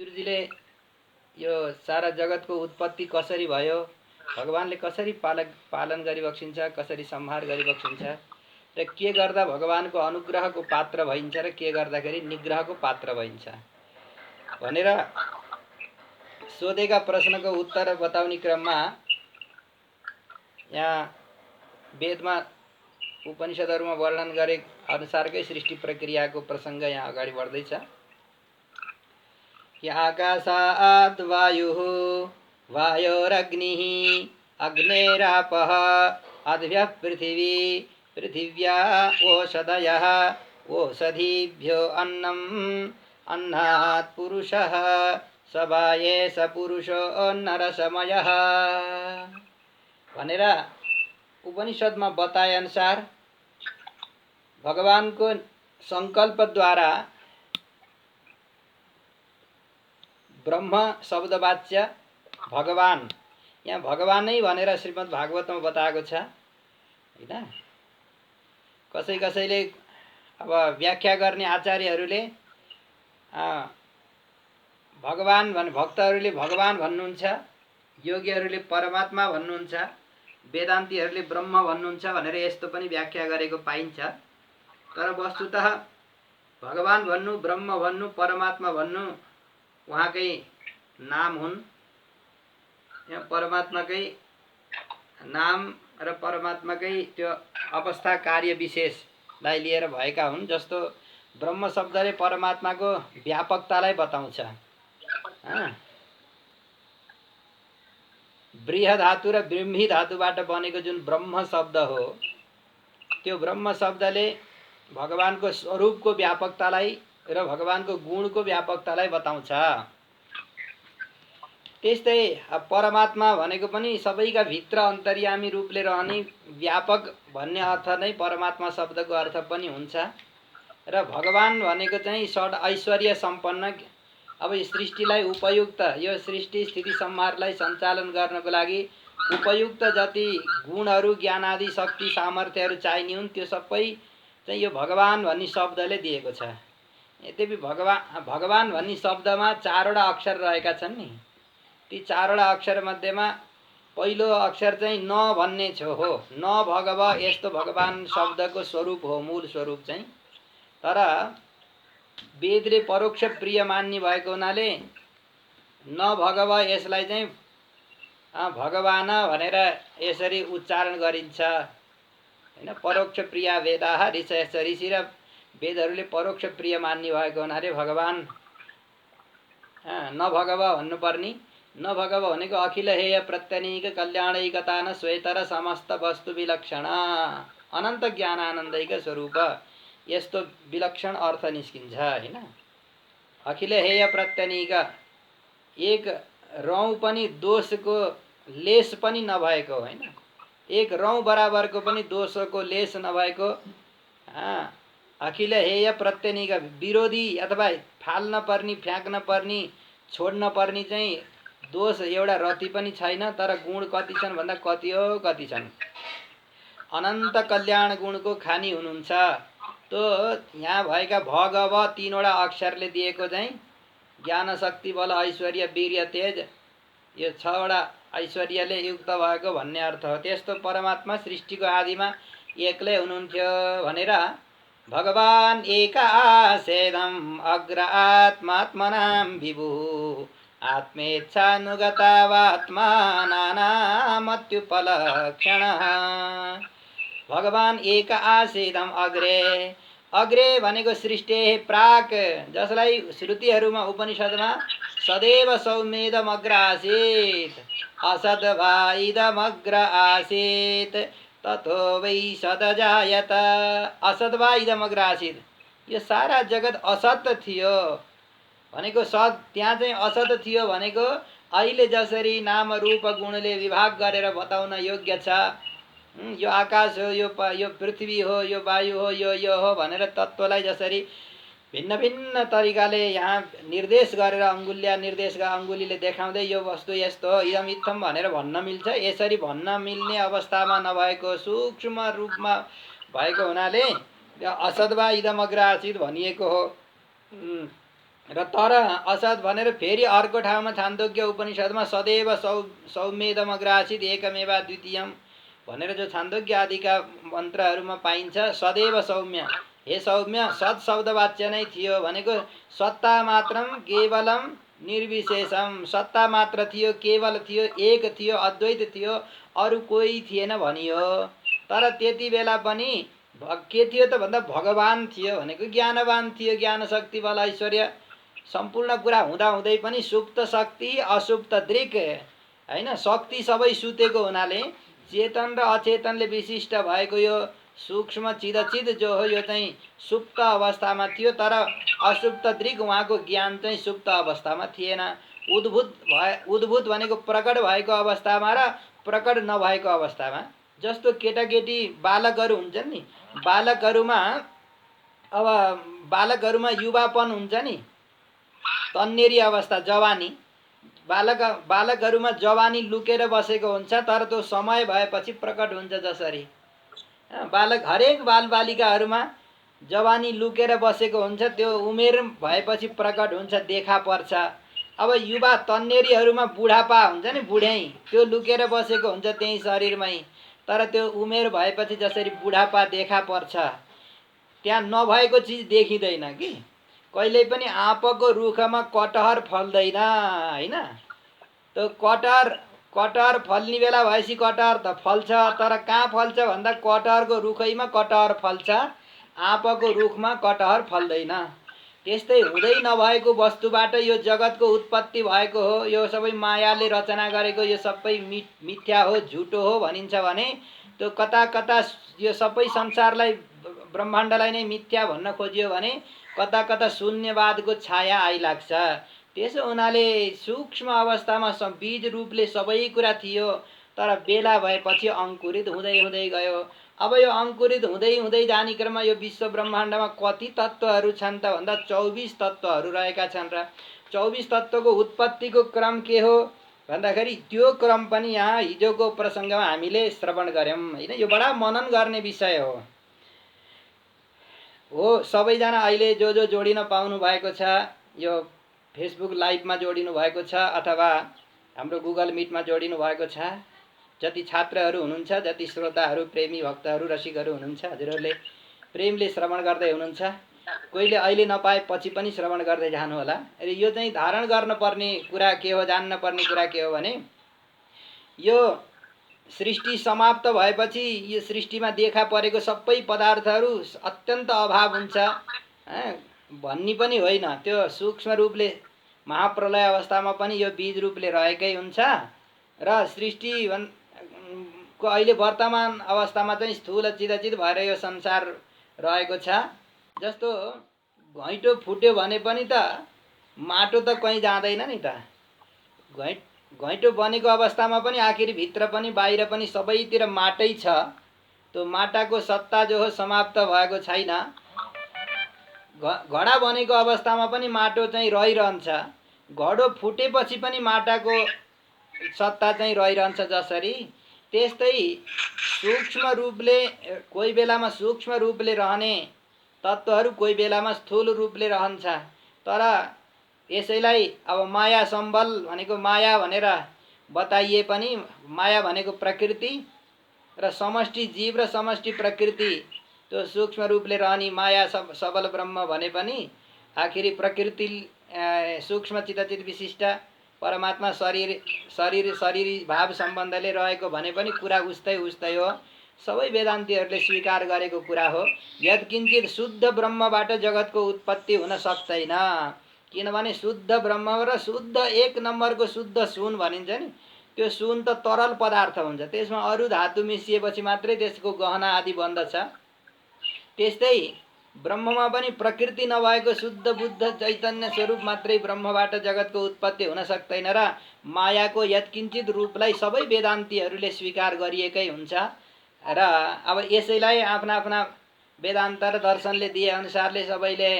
गुरुजीले यो सारा जगतको उत्पत्ति कसरी भयो, भगवानले कसरी पालन गरिबक्सिन्छ, कसरी संहार गरिबक्सिन्छ र के गर्दा भगवानको अनुग्रहको पात्र भइन्छ र के गर्दाखेरि निग्रहको पात्र भइन्छ भनेर सोधेका प्रश्नको उत्तर बताउने क्रममा यहाँ वेदमा उपनिषदहरूमा वर्णन गरे अनुसारकै सृष्टि प्रक्रियाको प्रसङ्ग यहाँ अगाडि बढ्दैछ। आकाशात् वायुः वायोरग्निः अग्नेरापः अद्भ्यः पृथिवी पृथिव्या ओषधयः ओषधीभ्यो अन्नम् अन्नात् पुरुषः सबाये स पुरुषो नरसमयः भनेर उपनिषदमा बताए अनुसार भगवानको संकल्पद्वारा ब्रह्म शब्दवाच्य भगवान, यहाँ भगवान नै भनेर श्रीमद् भागवतमा बताएको छ हैन। कसैले अब व्याख्या गर्ने आचार्यहरूले भगवान भक्तहरूले भगवान भन्नुहुन्छ, योगीहरूले परमात्मा भन्नुहुन्छ, वेदान्तीहरूले ब्रह्म भन्नुहुन्छ भनेर यस्तो पनि व्याख्या गरेको पाइन्छ। तर वस्तुतः भगवान भन्नु, ब्रह्म भन्नु, परमात्मा भन्नु उहाँकै नाम हुन्। यहाँ परमात्माकै नाम र परमात्माकै त्यो अवस्था कार्य विशेषलाई लिएर भएका हुन्। जस्तो ब्रह्म शब्दले परमात्माको व्यापकतालाई बताउँछ। बृह धातु र ब्रह्मी धातुबाट बनेको जुन ब्रह्म शब्द हो, त्यो ब्रह्म शब्दले भगवानको स्वरूपको व्यापकतालाई र भगवानको गुणको व्यापकतालाई बताउँछ। त्यस्तै परमात्मा भनेको पनि सबैका भित्र अन्तर्यामी रूपले रहने व्यापक भन्ने अर्थ नै परमात्मा शब्दको अर्थ पनि हुन्छ। र भगवान भनेको चाहिँ षड ऐश्वर्य सम्पन्न, अब सृष्टिलाई उपयुक्त, यो सृष्टि स्थिति संहारलाई सञ्चालन गर्नको लागि उपयुक्त जति गुणहरू, ज्ञान आदि शक्ति सामर्थ्यहरू चाहिने हुन् त्यो सबै चाहिँ यो भगवान भन्ने शब्दले दिएको छ। यद्यपि भगवान भन्ने शब्दमा 4 वटा अक्षर रहेका छन् नि। ती 4 वटा अक्षर मध्येमा पहिलो अक्षर चाहिँ न भन्ने हो। न भगव, यस्तो भगवान शब्दको स्वरूप हो, मूल स्वरूप चाहिँ। तर वेदले परोक्ष प्रिय मान्ने भएको हुनाले न भगव यसलाई चाहिँ भगवान भनेर यसरी उच्चारण गरिन्छ हैन। परोक्ष प्रिय वेदाः, ऋषि र वेदहरूले परोक्ष प्रिय मान्ने भएको हुनाले भगवान न भगव भन्नुपर्ने। न भगव भनेको अखिल हेय प्रत्यनीक कल्याणैकता न श्वेतर समस्त वस्तु विलक्षण अनन्त ज्ञानानन्दैक स्वरूप, यस्तो विलक्षण अर्थ निस्किन्छ हैन। अखिल हेय प्रत्यनीक, एक रौँ पनि दोषको लेस पनि नभएको हैन, एक रौँ बराबरको पनि दोषको लेस नभएको अखिल हेय प्रत्यनीक, विरोधी अथवा फाल्न पर्ने, फ्याँक्न पर्ने, छोड्न पर्ने चाहिँ दोष एउटा रति पनि छैन। तर गुण कति छन् भन्दा कति हो कति छन्। अनन्त कल्याण गुणको खानी हुनुहुन्छ। तो यहाँ भएका भगव 3 वटा अक्षरले दिएको चाहिँ ज्ञान शक्ति बल ऐश्वर्य वीर्य तेज, यो 6 वटा ऐश्वर्यले युक्त भएको भन्ने अर्थ हो। त्यस्तो परमात्मा सृष्टिको आदिमा एक्लै हुनुहुन्थ्यो भनेर भगवान एकासेदम अग्र आत्मात्मनां विभु आत्मेच्छानुगतावात्मा नानामत्युपलक्षण। भगवान एक आसेदम अग्रे, अग्रे भनेको सृष्टि प्राक, जसलाई श्रुतिहरूमा उपनिषदमा सदैव सौम्येदम अग्र आसीत् असद्वा इदमग्र आसीत् ततो वै सदजायत। असद्वा इदमग्र आसीत्, यो सारा जगत असत थियो भनेको सत, त्यहाँ चाहिँ असत थियो भनेको अहिले जसरी नाम रूप गुणले विभाग गरेर बताउन योग्य छ, यो आकाश हो, यो पृथ्वी हो, यो वायु हो, यो हो भनेर तत्त्वलाई जसरी भिन्न भिन्न तरिकाले यहाँ निर्देश गरेर अङ्गुलीले देखाउँदै यो वस्तु यस्तो हो, इदम इत्थम भनेर भन्न मिल्छ। यसरी भन्न मिल्ने अवस्थामा नभएको सूक्ष्म रूपमा भएको हुनाले असद्वा इदम अग्र आसीत् भनिएको हो। र तर असत् भनेर फेरि अर्को ठाउँमा छान्दोग्य उपनिषदमा सदैव सौम्येदमग्रासित एकमेवा द्वितीयम भनेर जो छान्दोग्य आदिका मन्त्रहरूमा पाइन्छ। सदैव सौम्य, हे सौम्य सत् शब्दवाच्य नै थियो भनेको सत्ता मात्रम केवलम निर्विशेषम, सत्ता मात्र थियो, केवल थियो, एक थियो, अद्वैत थियो, अरू कोही थिएन भनियो। तर त्यति बेला पनि के थियो त भन्दा भगवान थियो भनेको ज्ञानवान थियो, ज्ञान शक्ति बल ऐश्वर्य सम्पूर्ण कुरा हुँदाहुँदै पनि सुप्त शक्ति असुप्त दृक् होइन, शक्ति सबै सुतेको हुनाले चेतन र अचेतनले विशिष्ट भएको यो सूक्ष्म चिदचिद जो हो यो चाहिँ सुप्त अवस्थामा थियो। तर असुप्त दृक् उहाँको ज्ञान चाहिँ सुप्त अवस्थामा थिएन। उद्भूत भनेको प्रकट भएको अवस्थामा र प्रकट नभएको अवस्थामा। जस्तो केटाकेटी बालकहरू हुन्छन् नि, बालकहरूमा युवापन हुन्छ नि, तन्नेरी अवस्था जवानी, बालकहरूमा जवानी लुकेर बसेको हुन्छ, तर त्यो समय भएपछि प्रकट हुन्छ। जसरी हरेक बालबालिकाहरूमा जवानी लुकेर बसेको हुन्छ, त्यो उमेर भएपछि प्रकट हुन्छ, देखा पर्छ। अब युवा तन्नेरीहरूमा बुढापा हुन्छ नि, बुढ्याइ, त्यो लुकेर बसेको हुन्छ त्यही शरीरमै, तर त्यो उमेर भएपछि जसरी बुढापा देखा पर्छ, त्यहाँ नभएको चिज देखिँदैन कि। कहिल्यै पनि आँपको रुखमा कटहर फल्दैन होइन। त्यो कटहर फल्ने बेला भएपछि कटहर त फल्छ, तर कहाँ फल्छ भन्दा कटहरको रुखैमा कटहर फल्छ, आँपको रुखमा कटहर फल्दैन। त्यस्तै हुँदै नभएको वस्तुबाट यो जगतको उत्पत्ति भएको हो, यो सबै मायाले रचना गरेको यो सबै मिथ्या हो, झुटो हो भनिन्छ भने त्यो कता कता यो सबै संसारलाई ब्रह्माण्डलाई नै मिथ्या भन्न खोजियो भने कता कता शून्यवादको छाया आइलाग्छ। त्यसो हुनाले सूक्ष्म अवस्थामा बीज रूपले सबै कुरा थियो, तर बेला भएपछि अङ्कुरित हुँदै हुँदै गयो। अब यो अङ्कुरित हुँदै हुँदै जाने क्रममा यो विश्व ब्रह्माण्डमा कति तत्त्वहरू छन् त भन्दा 24 तत्त्वहरू रहेका छन्। र 24 तत्त्वको उत्पत्तिको क्रम के हो भन्दाखेरि त्यो क्रम पनि यहाँ हिजोको प्रसङ्गमा हामीले श्रवण गऱ्यौँ होइन। यो बडा मनन गर्ने विषय हो। सबैजना अहिले जो जोडिन पाउनु भएको छ, यो फेसबुक लाइभमा जोडिनु भएको छ अथवा हाम्रो गुगल मिटमा जोडिनु भएको छ, जति छात्रहरू हुनुहुन्छ, जति श्रोताहरू, प्रेमी भक्तहरू, रसिकहरू हुनुहुन्छ, हजुरहरूले प्रेमले श्रवण गर्दै हुनुहुन्छ। कोहीले अहिले नपाए पछि पनि श्रवण गर्दै जानु होला। यो चाहिँ धारण गर्नुपर्ने कुरा के हो, जान्न पर्ने कुरा के हो भने यो सृष्टि समाप्त भएपछि यो सृष्टिमा देखा परेको सबै पदार्थहरू अत्यन्त अभाव हुन्छ भन्ने पनि होइन। त्यो सूक्ष्म रूपले महाप्रलय अवस्थामा पनि यो बीज रूपले रहेकै हुन्छ र सृष्टि को अहिले वर्तमान अवस्थामा चाहिँ स्थूल चिदचित भएर यो संसार रहेको छ। जस्तो घैँटो फुट्यो भने पनि त माटो त कहीँ जाँदैन नि त। घैँटो बनेको अवस्थामा पनि आखिर भित्र पनि बाहिर पनि सबैतिर माटै छ। त्यो माटाको सत्ता जो हो समाप्त भएको छैन। घडा बनेको अवस्थामा पनि माटो चाहिँ रहिरहन्छ, घडो फुटेपछि पनि माटाको सत्ता चाहिँ रहिरहन्छ। जसरी त्यस्तै सूक्ष्म रूपले कोही बेलामा सूक्ष्म रूपले रहने तत्त्वहरू कोही बेलामा स्थूल रूपले रहन्छ। तर यसैलाई अब माया सम्बल भनेको माया भनेर बताइए पनि माया भनेको प्रकृति र समष्टि जीव र समष्टि प्रकृति, त्यो सूक्ष्म रूपले रहने माया सबल ब्रह्म भने पनि आखिरी प्रकृति सूक्ष्म चिदचित विशिष्ट परमात्मा शरीरी भाव सम्बन्धले रहेको भने पनि कुरा उस्तै हो। सबै वेदान्तीहरूले स्वीकार गरेको कुरा हो। यत्किञ्चित शुद्ध ब्रह्मबाट जगतको उत्पत्ति हुन सक्दैन, किनभने शुद्ध ब्रह्म र शुद्ध एक नम्बरको शुद्ध सुन भनिन्छ नि, त्यो सुन त तरल पदार्थ हुन्छ, त्यसमा अरू धातु मिसिएपछि मात्रै त्यसको गहना आदि बन्दछ। त्यस्तै ब्रह्ममा पनि प्रकृति नभएको शुद्ध बुद्ध चैतन्य स्वरूप मात्रै ब्रह्मबाट जगतको उत्पत्ति हुन सक्दैन र मायाको यत्किञ्चित रूपलाई सबै वेदान्तीहरूले स्वीकार गरिएकै हुन्छ। र अब यसैलाई आफ्ना आफ्ना वेदान्त र दर्शनले दिए अनुसारले सबैले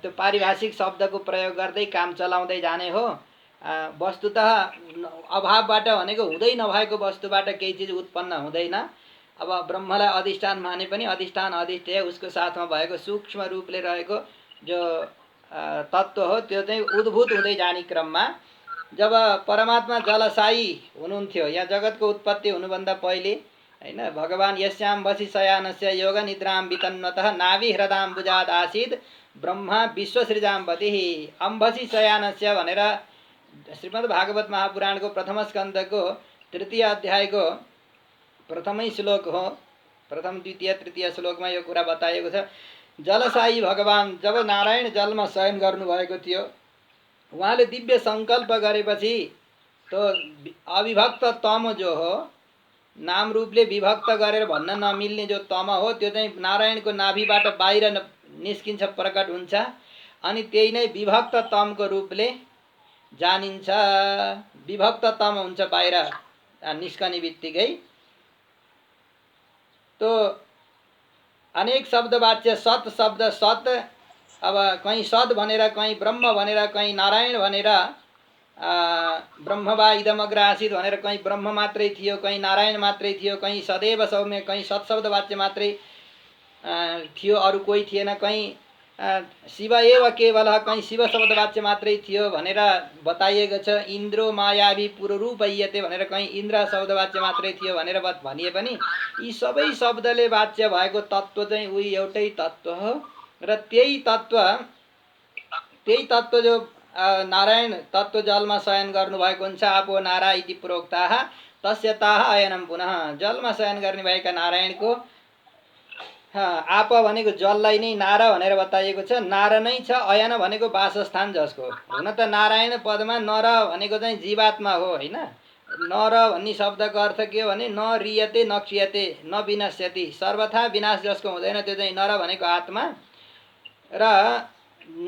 त्यो पारिभाषिक शब्दको प्रयोग गर्दै काम चलाउँदै जाने हो। वस्तुतः अभावबाट भनेको हुँदै नभएको वस्तुबाट केही चिज उत्पन्न हुँदैन। अब ब्रह्मलाई अधिष्ठान माने पनि अधिष्ठान अधिष्ठेय उसको साथमा भएको सूक्ष्म रूपले रहेको जो तत्त्व हो त्यो चाहिँ उद्भूत हुँदै जाने क्रममा जब परमात्मा जलशायी हुनुहुन्थ्यो, यहाँ जगतको उत्पत्ति हुनुभन्दा पहिले होइन, भगवान् यस्याम वसी शयानस्य योग निद्रां वितन्वतः नाभि ह्रदां बुजाद आसीत् ब्रह्मा विश्वसृजाम्पतिः अम्बसी शयानस्य भनेर श्रीमद् भागवत महापुराणको प्रथम स्कन्धको 3 अध्यायको प्रथमै श्लोक हो। प्रथम द्वितीय तृतीय श्लोकमा यो कुरा बताइएको छ। जलशायी भगवान् जब नारायण जलमा शयन गर्नुभएको थियो, उहाँले दिव्य सङ्कल्प गरेपछि तो अविभक्त तम जो हो, नाम रूपले विभक्त गरेर भन्न नमिल्ने जो तम हो, त्यो चाहिँ नारायणको नाभिबाट बाहिर निस्किन्छ, प्रकट हुन्छ, अनि त्यही नै विभक्त तमको रूपले जानिन्छ। विभक्त तम हुन्छ बाहिर निस्कने बित्तिकै। तो अनेक शब्द वाच्य सत शब्द सत, अब कहीँ सद भनेर, कहीँ ब्रह्म भनेर, कहीँ नारायण भनेर, ब्रह्म वा इदमग्र आसीत् भनेर कहीँ ब्रह्म मात्रै थियो, कहीँ नारायण मात्रै थियो, कहीँ सदैव सौम्य, कहीँ सत्शब्द वाच्य मात्रै थियो, अरू कोही थिएन, कहीँ शिव एव केवल, कहीँ शिव शब्द वाच्य मात्रै थियो भनेर बताइएको छ। इन्द्रो मायावी पुररूपय्यते भनेर कहीँ इन्द्र शब्द वाच्य मात्रै थियो भनेर भनिए पनि यी सबै शब्दले वाच्य भएको तत्त्व चाहिँ उही एउटै तत्त्व हो। र त्यही तत्त्व जो नारायण तत्त्व जलमा शयन गर्नुभएको हुन्छ। आपो नारा इति प्रोक्ताः तस्य ताः अयनम पुनः। जलमा शयन गर्ने भएका नारायणको आप भनेको जललाई नै नारा भनेर बताइएको छ। नारा नै छ, अयन भनेको वासस्थान जसको। हुन त नारायण पदमा नर भनेको चाहिँ जीवात्मा हो होइन। नर भन्ने शब्दको अर्थ के हो भने न रियते न क्षीयते न विनश्यति, सर्वथा विनाश जसको हुँदैन त्यो चाहिँ नर भनेको आत्मा। र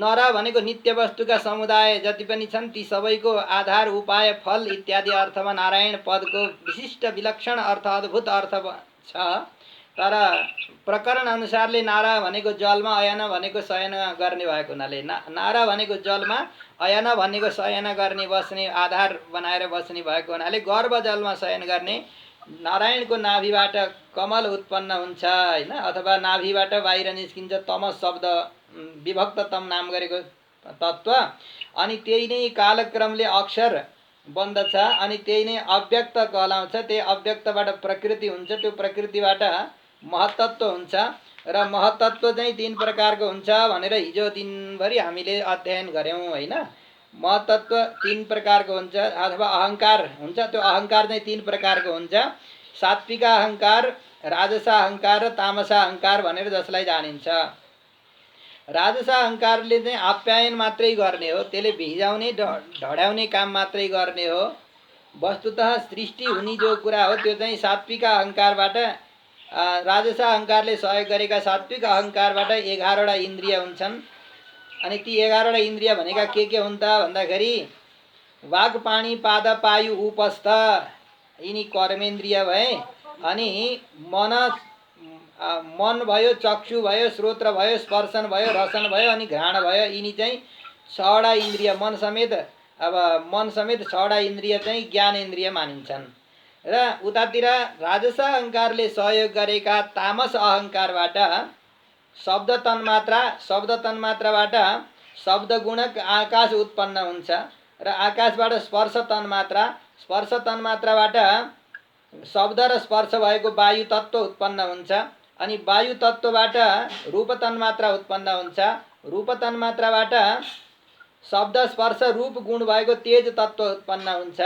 नर भनेको नित्य वस्तुका समुदाय जति पनि छन् ती सबैको आधार उपाय फल इत्यादि अर्थमा नारायण पदको विशिष्ट विलक्षण अर्थ अद्भुत अर्थ छ। तर प्रकरण अनुसारले नारा भनेको जलमा, अयन भनेको शयन गर्ने भएको हुनाले नारा भनेको जलमा, अयन भनेको शयन गर्ने बस्ने आधार बनाएर बस्ने भएको हुनाले गर्भ जलमा शयन गर्ने नारायणको नाभिबाट कमल उत्पन्न हुन्छ होइन, अथवा नाभिबाट बाहिर निस्किन्छ तमस शब्द विभक्त तम नाम गरेको तत्त्व। अनि त्यही नै कालक्रमले अक्षर बन्दछ, अनि त्यही नै अव्यक्त कहलाउँछ। त्यही अव्यक्तबाट प्रकृति हुन्छ, त्यो प्रकृतिबाट महत्तत्व हुन्छ। र महत्तत्व चाहिँ 3 प्रकारको हुन्छ भनेर हिजो दिनभरि हामीले अध्ययन गऱ्यौँ होइन। महत्तत्व 3 प्रकारको हुन्छ, अथवा अहङ्कार हुन्छ। त्यो अहङ्कार चाहिँ 3 प्रकारको हुन्छ, सात्विक अहङ्कार, राजस अहङ्कार र तामस अहङ्कार भनेर जसलाई जानिन्छ। राजस अहङ्कारले चाहिँ आप्यायन मात्रै गर्ने हो, त्यसले भिजाउने ढडाउने काम मात्रै गर्ने हो। वस्तुतः सृष्टि हुने जो कुरा हो त्यो चाहिँ सात्विक अहङ्कारबाट, राजस अहङ्कारले सहयोग गरेका सात्विक अहङ्कारबाट 11वटा इन्द्रिय हुन्छन्। अनि ती 11वटा इन्द्रिय भनेका के हुन् त भन्दाखेरि वाग पाणी पाद पायु उपस्थ यिनी कर्मेन्द्रिय भए। अनि मन भयो, चक्षु भयो, श्रोत्र भयो, स्पर्शन भयो, रसन भयो, अनि घ्राण भयो। यिनी चाहिँ 6वटा इन्द्रिय मन समेत 6वटा इन्द्रिय चाहिँ ज्ञानेन्द्रिय मानिन्छन्। र उतातिर राजस अहङ्कारले सहयोग गरेका तामस अहङ्कारबाट शब्द तन्मात्राबाट शब्द गुणक आकाश उत्पन्न हुन्छ। र आकाशबाट स्पर्श तन्मात्राबाट शब्द र स्पर्श भएको वायु तत्त्व उत्पन्न हुन्छ। अनि वायु तत्त्वबाट रूप तन्मात्रा उत्पन्न हुन्छ। रूप तन्मात्राबाट शब्द स्पर्श रूप गुण भएको तेज तत्त्व उत्पन्न हुन्छ।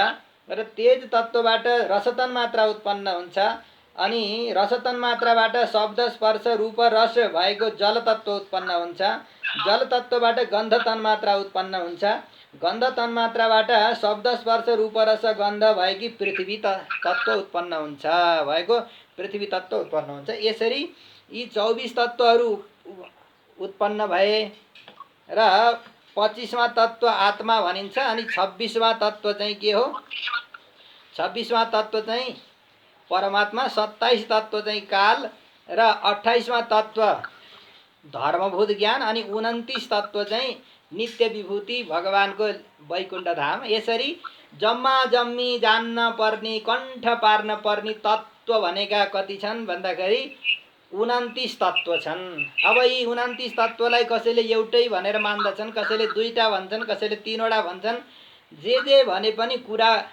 र तेज तत्त्वबाट रस तन्मात्रा उत्पन्न हुन्छ। अनि रस तन्मात्राबाट शब्द स्पर्श रूप रस भएको जल तत्त्व उत्पन्न हुन्छ। जल तत्त्वबाट गन्ध तन्मात्रा उत्पन्न हुन्छ। गन्ध तन्मात्राबाट शब्द स्पर्श रूप रस गन्ध भएकी पृथ्वी तत्त्व उत्पन्न हुन्छ, यसरी यी 24 तत्त्वहरू उत्पन्न भए र 25वां तत्त्व आत्मा भनिन्छ। अनि 26वां तत्त्व चाहिँ के हो? 26वां तत्त्व चाहिँ परमात्मा, 27 तत्त्व चाहिँ काल र 28वां तत्त्व धर्मभूत ज्ञान, अनि 29 तत्त्व चाहिँ नित्य विभूति भगवानको वैकुण्ठ धाम। यसरी जम्मा जम्मी जान्न पर्ने, कण्ठ पार्न पर्ने तत्त्व भनेका कति छन् भन्दाखेरि 29 तत्त्व छन्। अब यी 29 तत्त्वलाई कसैले एउटै भनेर मान्दछन्, कसैले दुईटा भन्छन्, कसैले तीनवटा भन्छन्। जे भने पनि कुरा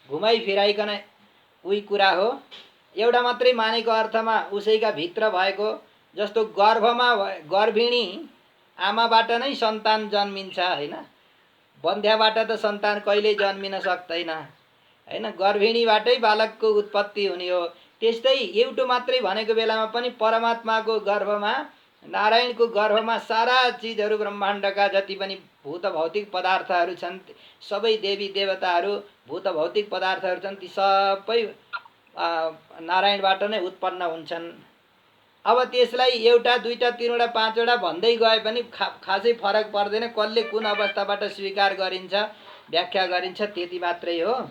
घुमाइ फिराइकन उही कुरा हो। एउटा मात्रै मानेको अर्थमा उसैका भित्र भएको, जस्तो गर्भमा गर्भिणी आमाबाट नै सन्तान जन्मिन्छ हैन, बन्ध्याबाट त सन्तान कहिल्यै जन्मिन सक्दैन हैन, गर्भिणीबाटै बालकको उत्पत्ति हुने हो। त्यस्तै एउटो मात्रै भनेको बेलामा पनि परमात्माको गर्भमा, नारायणको गर्भमा सारा चिजहरू, ब्रह्माण्डका जति पनि भूत भौतिक पदार्थहरू छन्, सबै देवी देवताहरू भूत भौतिक पदार्थहरू छन्, ती सबै नारायणबाट नै उत्पन्न हुन्छन्। अब त्यसलाई एउटा दुईटा तीनवटा पाँचवटा भन्दै गए पनि खासै फरक पर्दैन, कसले कुन अवस्थाबाट स्वीकार गरिन्छ, व्याख्या गरिन्छ, त्यति मात्रै हो।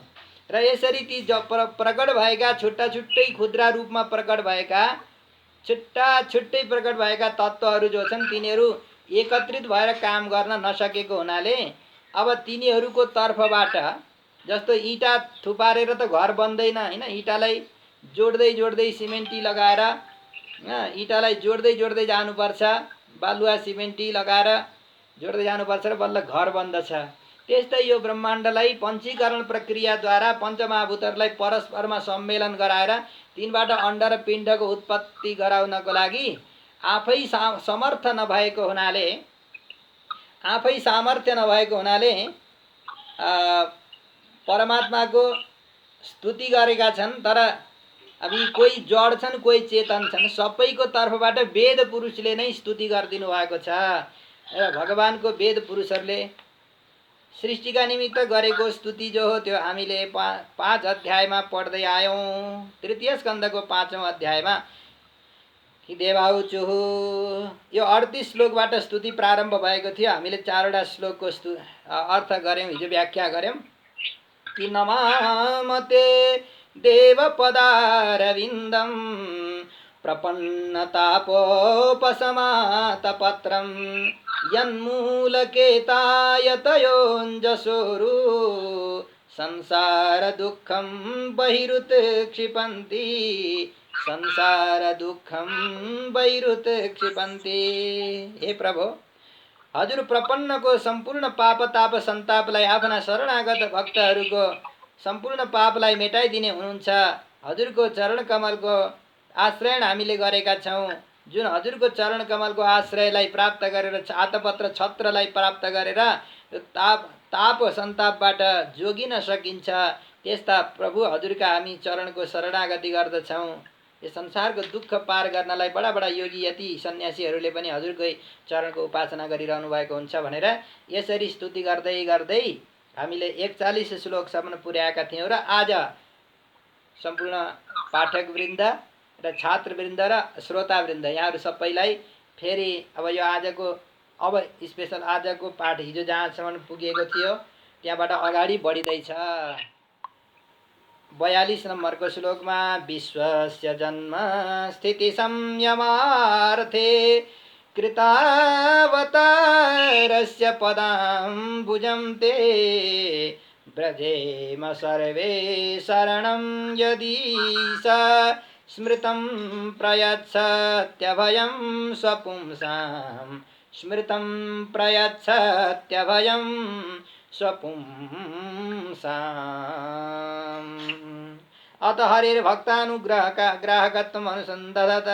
र यसरी ती प्रकट भएका छुट्टा छुट्टै खुद्रा रूपमा प्रकट भएका, छुट्टा छुट्टै प्रकट भएका तत्त्वहरू जो छन् तिनीहरू एकत्रित भएर काम गर्न नसकेको हुनाले अब तिनीहरूको तर्फबाट, जस्तो इँटा थुपारेर त घर बन्दैन हैन, इँटालाई जोड्दै जोड्दै सिमेन्टी लगाएर, इँटालाई जोड्दै जोड्दै जानुपर्छ, बालुवा सिमेन्टी लगाएर जोड्दै जानुपर्छ र बल्ल घर बन्दछ। त्यस्तै यो ब्रह्माण्डलाई पञ्चीकरण प्रक्रियाद्वारा पञ्चमहाभूतहरूलाई परस्परमा सम्मेलन गराएर तिनबाट अण्ड र पिण्डको उत्पत्ति गराउनको लागि आफै समर्थ नभएको हुनाले, आफै सामर्थ्य नभएको हुनाले परमात्माको स्तुति गरेका छन्। तर अब यी कोही जड छन्, कोही चेतन छन्, सबैको तर्फबाट वेद पुरुषले नै स्तुति गरिदिनु भएको छ। भगवानको वेद पुरुषहरूले सृष्टिका निमित्त गरेको स्तुति जो हो त्यो हामीले 5 अध्यायमा पढ्दै आयौँ। तृतीय स्कन्धको 5औं अध्यायमा कि देवाउचुः, यो 38 श्लोकबाट स्तुति प्रारम्भ भएको थियो। हामीले 4वटा श्लोकको अर्थ गऱ्यौँ, हिजो व्याख्या गऱ्यौँ। कि नमामते देवपदारविन्दं प्रपन्नतापोपशमातपत्रं यन्मूलकेतायतयोञ्जसोरु संसारदुःखं बहिरुत्क्षिपन्ति, संसारदुःखं बहिरुत्क्षिपन्ति। हे प्रभु, हजुर प्रपन्नको सम्पूर्ण पाप ताप सन्तापलाई, आफ्ना शरणागत भक्तहरूको सम्पूर्ण पापलाई मेटाइदिने हुनुहुन्छ। हजुरको चरण कमलको आश्रय हामीले गरेका छौँ। जुन हजुरको चरण कमलको आश्रयलाई प्राप्त गरेर, आतपत्र छत्रलाई प्राप्त गरेर ताप सन्तापबाट जोगिन सकिन्छ, त्यस्ता प्रभु हजुरका हामी चरणको शरणागति गर्दछौँ। यो संसारको दुःख पार गर्नलाई बडा बडा योगी यति सन्यासीहरूले पनि हजुरकै चरणको उपासना गरिरहनु भएको हुन्छ भनेर यसरी स्तुति गर्दै गर्दै हामीले 41 श्लोकसम्म पुर्याएका थियौँ। र आज सम्पूर्ण पाठकवृन्द र छात्रवृन्द र श्रोतावृन्द यहाँहरू सबैलाई फेरि अब यो आजको स्पेसल आजको पाठ हिजो जहाँसम्म पुगेको थियो त्यहाँबाट अगाडि बढिँदैछ। 42 नम्बरको श्लोकमा विश्वस्य जन्म स्थिति संयमार्थे कृतावतारस्य पदाम्बुजं ते व्रजेम सर्वे शरणं यदीश स्मृतं प्रयच्छत्यभयं स्वपुंसां, स्मृतं प्रयच्छत्यभयं स्वपुंसाम्। अत हरिर्भक्तानुग्राहकत्वम् अनुसन्धत।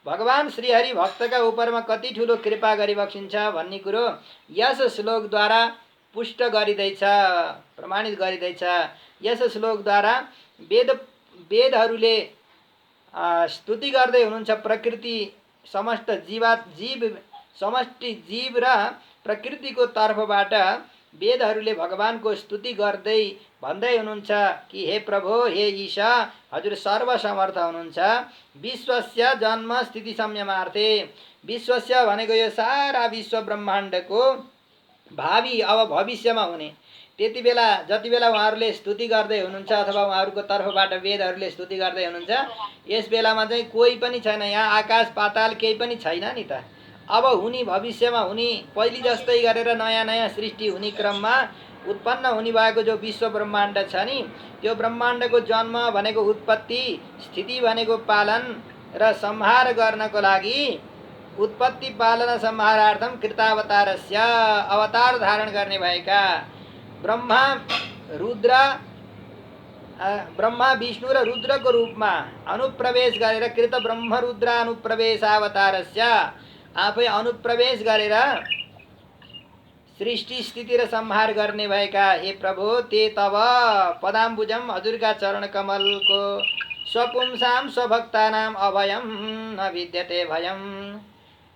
भगवान श्रीहरि भक्तका उपरमा कति ठुलो कृपा गरिबक्सिन्छ भन्ने कुरो यस श्लोकद्वारा पुष्ट गरिँदैछ, प्रमाणित गरिँदैछ। यस श्लोकद्वारा वेदहरूले स्तुति गर्दै हुनुहुन्छ। प्रकृति समस्त समष्टि जीव र प्रकृतिको तर्फबाट वेदहरूले भगवानको स्तुति गर्दै भन्दै हुनुहुन्छ कि हे प्रभु, हे ईशा, हजुर सर्वसमर्थ हुनुहुन्छ। विश्वस्य जन्म स्थिति संयमार्थे, विश्वस्य भनेको यो सारा विश्व ब्रह्माण्डको भावी अब भविष्यमा हुने, त्यति बेला जति बेला उहाँहरूले स्तुति गर्दै हुनुहुन्छ अथवा उहाँहरूको तर्फबाट वेदहरूले स्तुति गर्दै हुनुहुन्छ, यस बेलामा चाहिँ कोही पनि छैन, यहाँ आकाश पाताल केही पनि छैन नि त। अब हुने, भविष्यमा हुने, पहिले जस्तै गरेर नयाँ नयाँ सृष्टि हुने क्रममा उत्पन्न हुने भएको जो विश्व ब्रह्माण्ड छ नि, त्यो ब्रह्माण्डको जन्म भनेको उत्पत्ति, स्थिति भनेको पालन र संहार गर्नको लागि उत्पत्ति पालन संहारार्थम कृतावतारस्य अवतार धारण गर्ने भएका ब्रह्मा रुद्र ब्रह्मा विष्णु र रुद्रको रूपमा अनुप्रवेश गरेर कृत ब्रह्म रुद्र अनुप्रवेशावतारस्य आफै अनुप्रवेश गरेर सृष्टि स्थिति र संहार गर्ने भएका हे प्रभु ते तब पदाम्बुजम हजुरका चरण कमलको स्वपुंसाम स्वभक्तानाम अभयम न विद्यते भयम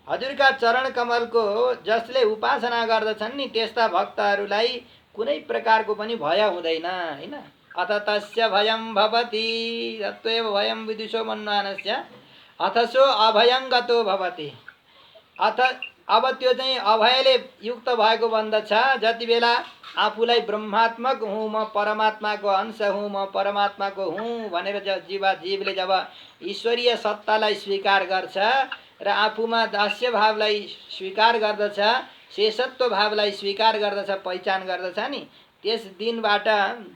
हजुरका चरण कमलको जसले उपासना गर्दछन् नि त्यस्ता भक्तहरूलाई कुनै प्रकारको पनि भय हुँदैन हैन। अथ तस्य भयं भवति तत्त्वैव भयं विदुषो मन्वानस्य अथसो अभयं गतो भवति। अथ अब त्यो चाहिँ अभयले युक्त भएको बन्दछ जति बेला आफूलाई ब्रह्मात्मक हुँ म परमात्माको अंश हुँ म परमात्माको हुँ भनेर जीवले जब ईश्वरीय सत्तालाई स्वीकार गर्छ र आफूमा दास्य भावलाई स्वीकार गर्दछ शेषत्व भावलाई स्वीकार गर्दछ पहिचान गर्दछ नि त्यस दिनबाट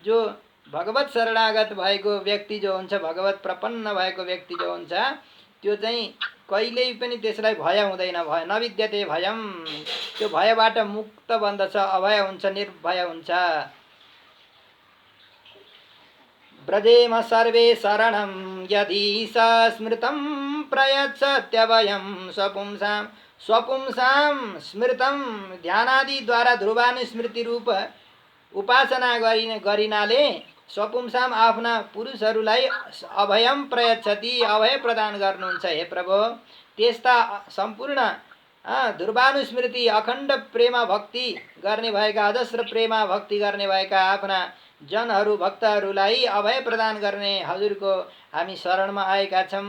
जो भगवत शरणागत भएको व्यक्ति जो हुन्छ भगवत प्रपन्न भएको व्यक्ति जो हुन्छ त्यो चाहिँ कहिल्यै पनि त्यसलाई भय हुँदैन भय नविद्यते भयम त्यो भयबाट मुक्त बन्दछ अभय हुन्छ निर्भय हुन्छ। ब्रजेम सर्वे शरणं यदि स स्मृतं प्रयच्छत्यभयं स्वपुंसां स्वपुंसां स्मृतं ध्यानादिद्वारा ध्रुवानुस्मृति रूप उपासना गरिनाले स्वपुंसाम आफ्ना पुरुषहरूलाई अभयम प्रयच्छति अभय प्रदान गर्नुहुन्छ हे प्रभु। त्यस्ता सम्पूर्ण ध्रुवानुस्मृति अखण्ड प्रेमा भक्ति गर्ने भएका अजस्र प्रेमा भक्ति गर्ने भएका आफ्ना जनहरू भक्तहरूलाई अभय प्रदान गर्ने हजुरको हामी शरणमा आएका छौँ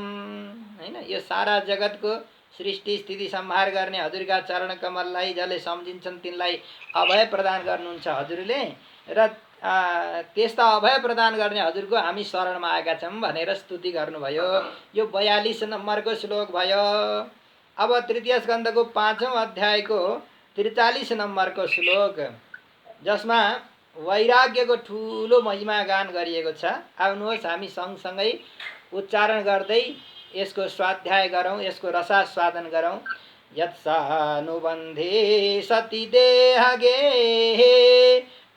हैन। यो सारा जगतको सृष्टि स्थिति संहार गर्ने हजुरका चरण कमललाई जसले सम्झिन्छन् तिनलाई अभय प्रदान गर्नुहुन्छ हजुरले र त्यस्ता अभय प्रदान गर्ने हजुरको हामी शरणमा आएका छौँ भनेर स्तुति गर्नुभयो। यो 42 नम्बरको श्लोक भयो। अब तृतीय स्कन्धको 5औं अध्यायको 43 नम्बरको श्लोक जसमा वैराग्यको ठुलो महिमा गान गरिएको छ। आउनुहोस् हामी सँगसँगै उच्चारण गर्दै यसको स्वाध्याय गरौँ यसको रसास्वादन गरौँ। यत्सानुबन्धे सति देहगे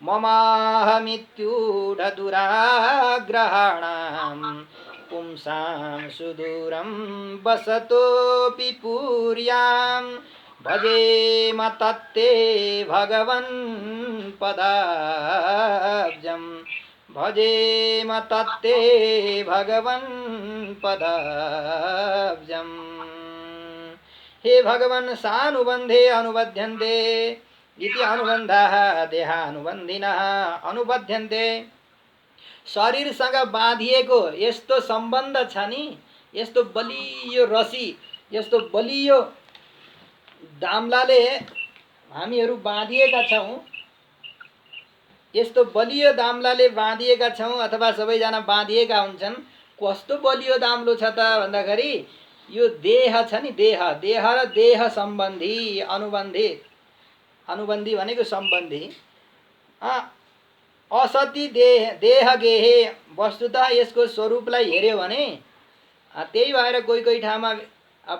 ममाहमित्यूढदुराग्रहाणां पुंसां सुदूरं वसतोऽपि पुर्यां भजेम तत्ते भगवन् पदाब्जं भजेम तत्ते भगवन् पदाब्जं। हे भगवन् सानुबन्धे अनुबध्यन्ते इति अनुबन्धाः देहानुबन्धिनः अनुबध्यन्ते। शरीरसँग बाँधिएको यस्तो सम्बन्ध छ नि यस्तो बलियो रसी यस्तो बलियो दाम्लाले हामीहरू बाँधिएका छौँ यस्तो बलियो दाम्लाले बाँधिएका छौँ अथवा सबैजना बाँधिएका हुन्छन्। कस्तो बलियो दाम्लो छ त भन्दाखेरि यो देह छ नि देह देह र देह सम्बन्धी अनुबन्धी भनेको सम्बन्धी असति देह गेहे वस्तुतः यसको स्वरूपलाई हेर्यो भने त्यही भएर कोही ठाउँमा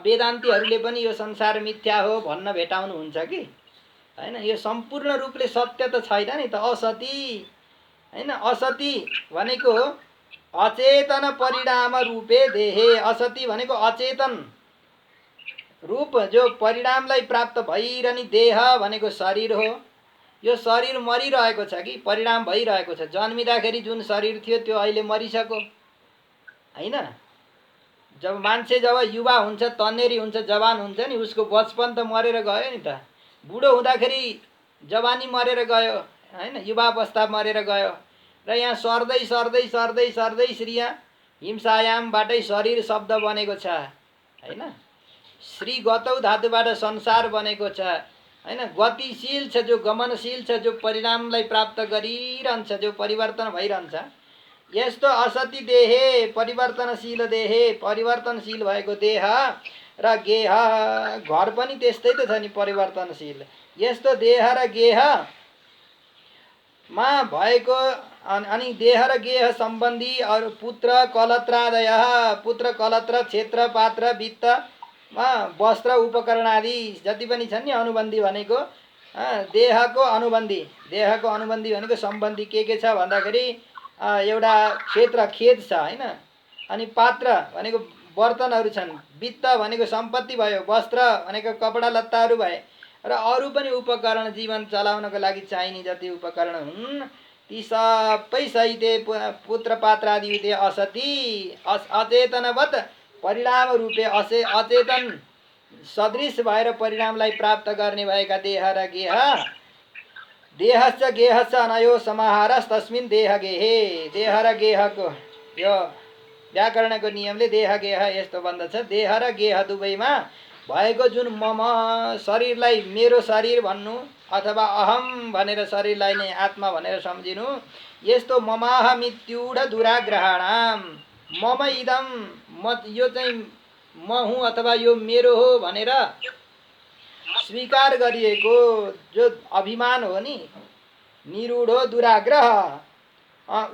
वेदान्तीहरूले पनि यो संसार मिथ्या हो भन्न भेटाउनुहुन्छ कि हैन। यो सम्पूर्ण रूपले सत्य त छैन नि त असति हैन। असति भनेको अचेतन परिणाम रूपे देहे असति भनेको अचेतन रूप जो परिणामलाई प्राप्त भइरहने देह भनेको शरीर हो। यो शरीर मरिरहेको छ कि परिणाम भइरहेको छ। जन्मिँदाखेरि जुन शरीर थियो त्यो अहिले मरिसक्यो हैन। जब मान्छे जब युवा हुन्छ तन्नेरी हुन्छ जवान हुन्छ नि उसको बचपन त मरेर गयो नि त। बुढो हुँदाखेरि जवानी मरेर गयो हैन युवावस्था मरेर गयो र यहाँ सर्दै सर्दै सर्दै सर्दै श्री हिंसायामबाटै शरीर शब्द बनेको छ हैन। श्री गतौ धातुबाट संसार बनेको छ हैन। गतिशील छ जो गमनशील छ जो परिणामलाई प्राप्त गरिरहन्छ जो परिवर्तन भइरहन्छ। यस्तो असति देहे परिवर्तनशील देहे परिवर्तनशील भएको देह र गेह घर पनि त्यस्तै त छ नि परिवर्तनशील। यस्तो देह र गेह मा भएको अनि देह र गेह सम्बन्धी अरू पुत्र कलत्रादय पुत्र कलत्र क्षेत्र पात्र वित्त वस्त्र उपकरण आदि जति पनि छन् नि अनुबन्धी भनेको देहको अनुबन्धी भनेको सम्बन्धी के छ भन्दाखेरि एउटा क्षेत्र खेत छ हैन। अनि पात्र भनेको बर्तनहरू छन्, वित्त भनेको सम्पत्ति भयो, वस्त्र भनेको कपडा लत्ताहरू भए र अरू पनि उपकरण जीवन चलाउनको लागि चाहिने जति उपकरण हुन् ती सबै सहित पुत्र पात्र आदि हुँदै असति अचेतनवत परिणाम रूपे अचेतन सदृश भएर परिणामलाई प्राप्त गर्ने भएका देह र गेह देहश्च गेहश्च अनयो समाहारस् तस्मिन् देह गेहे। देह र गेहको यो व्याकरणको नियमले देह गेह यस्तो भन्दछ, देह र गेह दुवैमा भएको जुन मम शरीरलाई मेरो शरीर भन्नु अथवा अहम भनेर शरीरलाई नै आत्मा भनेर सम्झिनु, यस्तो ममाह मृत्युढ दुराग्रहणाम मम इदम म यो चाहिँ म हुँ अथवा यो मेरो हो भनेर स्वीकार गरिएको जो अभिमान हो नि, निरूढो दुराग्रह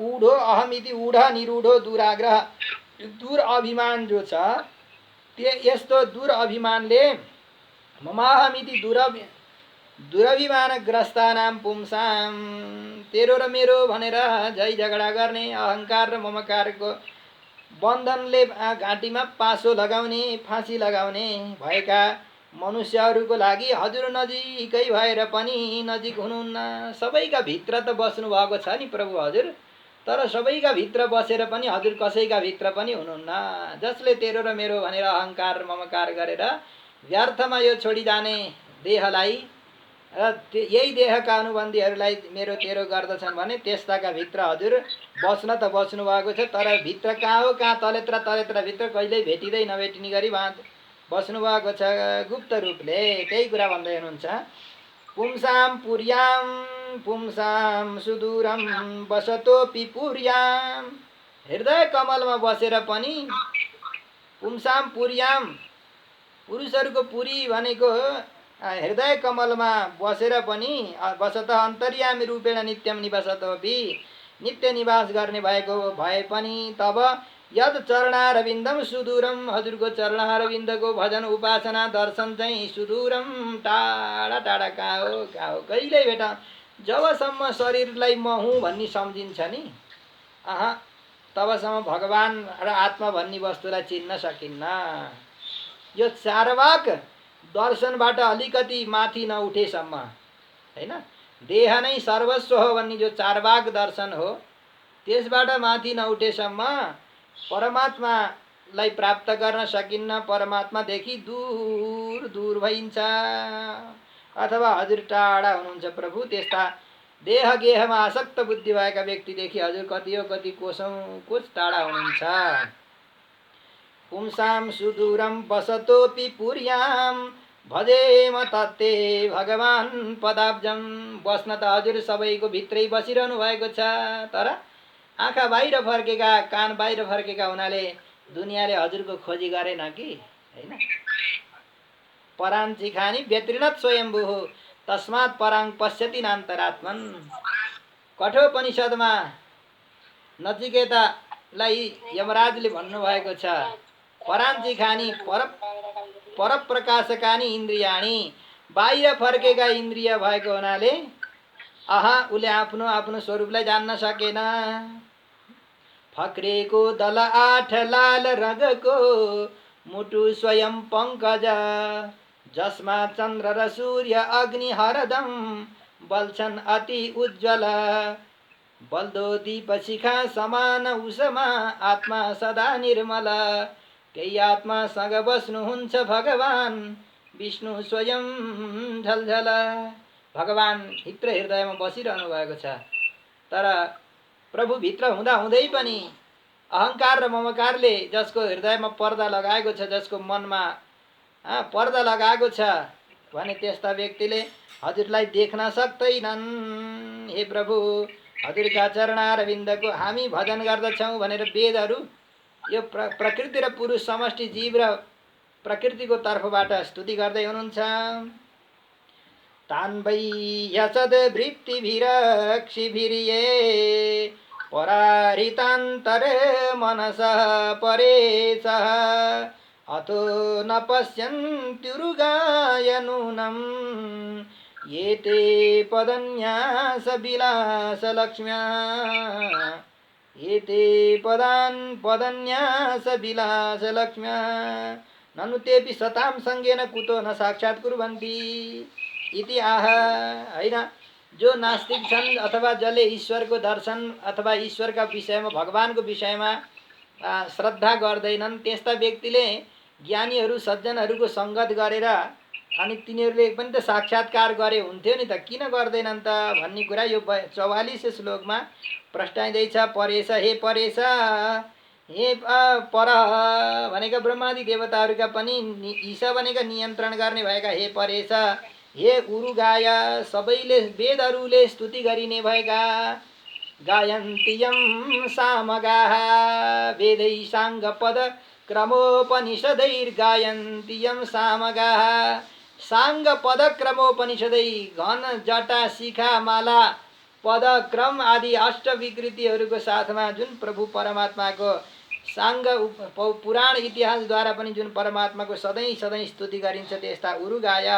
ऊढो अहमिति ऊढ निरूढो दुराग्रह दुरअभिमान जो छ यस्तो दुरअभिमानले ममाहमिति दुरभिमानग्रस्तानाम पुंसाम तेरो र मेरो भनेर झै झगडा गर्ने अहङ्कार र ममकारको बन्धनले घाँटीमा पासो लगाउने फाँसी लगाउने भएका मनुष्यहरूको लागि हजुर नजिकै भएर पनि नजिक हुनुहुन्न। सबैका भित्र त बस्नु भएको छ नि प्रभु हजुर, तर सबैका भित्र बसेर पनि हजुर कसैका भित्र पनि हुनुहुन्न। जसले तेरो र मेरो भनेर अहङ्कार ममकार गरेर व्यर्थमा यो छोडी जाने देहलाई र यही देहका अनुबन्धीहरूलाई मेरो तेरो गर्दछन् भने त्यस्ताका भित्र हजुर बस्न त बस्नु भएको छ, तर भित्र कहाँ हो कहाँ तलेत्र भित्र कहिल्यै भेटिँदै नभेटिने गरी बस्नु भएको छ गुप्त रूपले। त्यही कुरा भन्दै हुनुहुन्छ, पुंसाम पुर्याम पुंसाम सुदूरम बसतोपि पुर्याम। हृदय कमलमा बसेर पनि पुंसाम पुर्याम पुरुषहरूको पुरी भनेको हृदय कमलमा बसेर पनि बसत अन्तर्यामी रूपेण नित्यम निवासतोपि नित्य निवास गर्ने भएको भए पनि तब यद चरणारविन्दम सुदूरम हजुरको चरणारविन्दको भजन उपासना दर्शन चाहिँ सुदूरम टाढा टाढा कहाँ हो कहिल्यै भेट। जबसम्म शरीरलाई म हुँ भन्ने सम्झिन्छ नि तबसम्म भगवान र आत्मा भन्ने वस्तुलाई चिन्न सकिन्न। यो चारवाक दर्शनबाट अलिकति माथि नउठेसम्म हैन, देह नै सर्वस्व हो भन्ने जो चारवाक दर्शन हो त्यसबाट माथि नउठेसम्म परमात्मालाई प्राप्त गर्न सकिन्न। परमात्मादेखि दूर दूर भइन्छ अथवा हजुर टाढा हुनुहुन्छ प्रभु। त्यस्ता देह गेहमा आसक्त बुद्धि भएका व्यक्तिदेखि हजुर कति हो कति कोसौं कोस टाढा हुनुहुन्छ। पुंसाम सुदूरम बसतोपि पुर्याम भजेम तत्ते भगवान पदाब्जम। बस्न त हजुर सबैको भित्रै बसिरहनु भएको छ, तर आँखा बाहिर फर्केका कान बाहिर फर्केका हुनाले दुनियाँले हजुरको खोजी गरेन कि हैन। पराञ्ची खानी व्यतृणत स्वयम्भू तस्मात् पराङ पश्यति नान्तरात्मन। कठोपनिषदमा नचिकेतालाई यमराजले भन्नुभएको छ, पराञ्ची खानी परप्रकाशकानी इन्द्रियाणी। बाहिर फर्केका इन्द्रिय भएको हुनाले उसले आफ्नो स्वरूपलाई जान्न सकेन। फक्रेको दल आठ लाल रगको मुटु स्वयं पङ्कज जसमा चन्द्र र सूर्य अग्नि हरदम बल्छन् अति उज्जवल। बल्दो दीप शिखा समान उसमा आत्मा सदा निर्मल। त्यही आत्मासँग बस्नुहुन्छ भगवान विष्णु स्वयं झलझल। भगवान भित्र हृदयमा बसिरहनु भएको छ, तर प्रभु भित्र हुँदा हुँदै पनि अहङ्कार र ममकारले जसको हृदयमा पर्दा लगाएको छ, जसको मनमा पर्दा लगाएको छ भने त्यस्ता व्यक्तिले हजुरलाई देख्न सक्दैनन्। हे प्रभु हजुरका चरणारविन्दको हामी भजन गर्दछौँ भनेर वेदहरू यो प्रकृति र पुरुष समष्टि जीव र प्रकृतिको तर्फबाट स्तुति गर्दै हुनुहुन्छ। तान् वै ह्यसद्वृत्तिभिरक्षिभिर्ये परारितान्तरे मनसः परेशः अतो न पश्यन्त्युरुगाय नूनम् ये ते पदन्यासविलासलक्ष्म्या एते पदन्यासविलासलक्ष्म्या ननु तेपि सतां सङ्गेन कुतो न साक्षात् कुर्वन्ति इति आह। हैन, जो नास्तिक छन् अथवा जसले ईश्वरको दर्शन अथवा ईश्वरका विषयमा भगवानको विषयमा श्रद्धा गर्दैनन् त्यस्ता व्यक्तिले ज्ञानीहरू सज्जनहरूको सङ्गत गरेर अनि तिनीहरूले पनि त साक्षात्कार गरे हुन्थ्यो नि त, किन गर्दैनन् त भन्ने कुरा यो 44 श्लोकमा प्रस्ताइँदैछ। परेश, हे परेश, हे पर भनेका ब्रह्मादि देवताहरूका पनि ईशा भनेका नियन्त्रण गर्ने भएका हे परेश, हे उरुगाय सबैले वेदहरूले स्तुति गरिने भएका गायन्त्यं सामगाः वेदै साङ्गपद क्रमोपनिषदैर्गायन्त्यं सामगाः साङ्गपद क्रमोपनिषदै घन जटा शिखा माला पदक्रम आदि अष्ट विकृतिहरूको साथमा जुन प्रभु परमात्माको साङ्ग पुराण इतिहासद्वारा पनि जुन परमात्माको सधैँ सधैँ स्तुति गरिन्छ त्यस्ता उरुगाय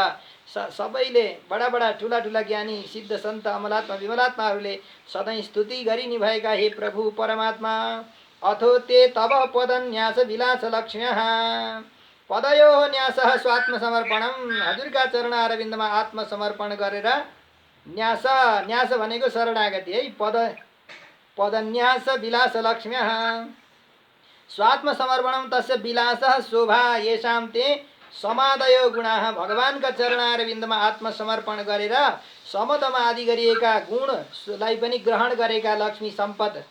सबैले बडा बडा ठुला ठुला ज्ञानी सिद्ध सन्त अमलात्मा विमलात्माहरूले सधैँ स्तुति गरिने भएका हे प्रभु परमात्मा। अथो ते तव पदन्यास विलास लक्ष्म्यः पदयो न्यासः स्वात्मसमर्पणम हजुरका चरण अरविन्दमा आत्मसमर्पण गरेर न्यास, न्यास भनेको शरणागति है। पदन्यास विलास लक्ष्म्यः स्वात्मसमर्पणम तस्य विलासः शोभा येषां ते समादयो गुणाः भगवानका चरणारविन्दमा आत्मसमर्पण गरेर समदम आदि गरिएका गुणलाई पनि ग्रहण गरेका लक्ष्मी सम्पद,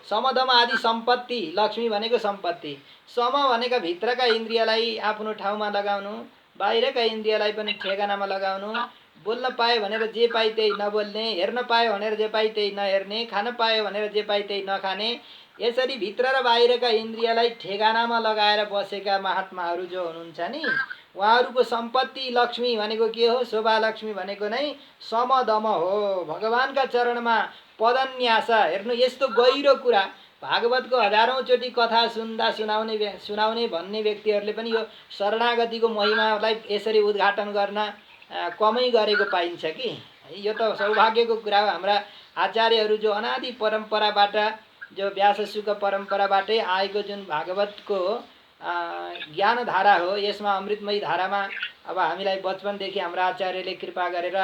समदम आदि सम्पत्ति, लक्ष्मी भनेको सम्पत्ति, सम भनेका भित्रका इन्द्रियलाई आफ्नो ठाउँमा लगाउनु, बाहिरका इन्द्रियलाई पनि ठेगानामा लगाउनु, बोल्न पायो भनेर जे पाइ त्यही नबोल्ने, हेर्न पायो भनेर जे पाइ त्यही नहेर्ने, खान पायो भनेर जे पाइ त्यही नखाने, यसरी भित्र र बाहिरका इन्द्रियलाई ठेगानामा लगाएर बसेका महात्माहरू जो हुनुहुन्छ नि उहाँहरूको सम्पत्ति लक्ष्मी भनेको के हो? शोभा लक्ष्मी भनेको नै समदम हो। भगवानका चरणमा पदन्यास, हेर्नु यस्तो गहिरो कुरा भागवतको हजारौँ चोटि कथा सुनाउने भन्ने व्यक्तिहरूले पनि यो शरणागतिको महिमालाई यसरी उद्घाटन गर्न कमै गरेको पाइन्छ कि। यो त सौभाग्यको कुरा हो। हाम्रा आचार्यहरू जो अनादि परम्पराबाट, जो व्याससुक परम्पराबाटै आएको जुन भागवतको ज्ञान धारा हो, यसमा अमृतमयी धारामा अब हामीलाई बचपनदेखि हाम्रा आचार्यले कृपा गरेर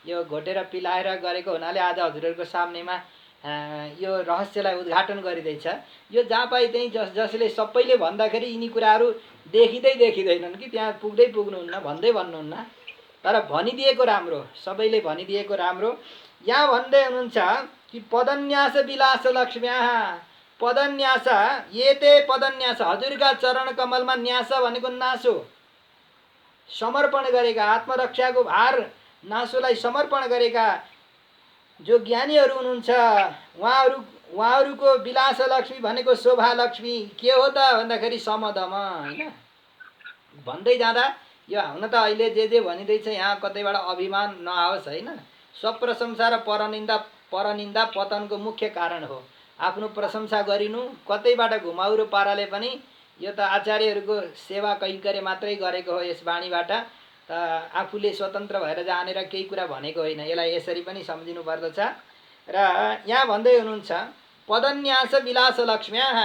यो घोटेर पिलाएर गरेको हुनाले आज हजुरहरूको सामनेमा यो रहस्यलाई उद्घाटन गरिँदैछ। यो जहाँ पाइ त्यहीँ जसले सबैले भन्दाखेरि यिनी कुराहरू देखिँदैनन् कि त्यहाँ पुग्नुहुन्न, भन्नुहुन्न, तर भनिदिएको राम्रो, सबैले भनिदिएको राम्रो। यहाँ भन्दै हुनुहुन्छ कि पदन्यास विलास लक्ष्म्याः, पदन्यास ये ते पदन्यास, हजुरका चरण कमलमा न्यास भनेको नासो, समर्पण गरेका, आत्मरक्षाको भार नासोलाई समर्पण गरेका जो ज्ञानीहरू हुनुहुन्छ उहाँहरूको विलास लक्ष्मी भनेको शोभा लक्ष्मी के हो त भन्दाखेरि समदम, होइन? भन्दै जाँदा यो हुन त अहिले जे भनिँदैछ यहाँ कतैबाट अभिमान नआओस्, होइन? स्वप्रशंसा र परनिन्दा पतनको मुख्य कारण हो। आफ्नो प्रशंसा गरिनु कतैबाट घुमाउरो पाराले पनि यो त आचार्यहरूको सेवा कैङ्कर्य मात्रै गरेको हो। यस वाणीबाट त आफूले स्वतन्त्र भएर जानेर केही कुरा भनेको होइन, यसलाई यसरी पनि सम्झिनु पर्दछ। र यहाँ भन्दै हुनुहुन्छ पदन्यास विलास लक्ष्म्याः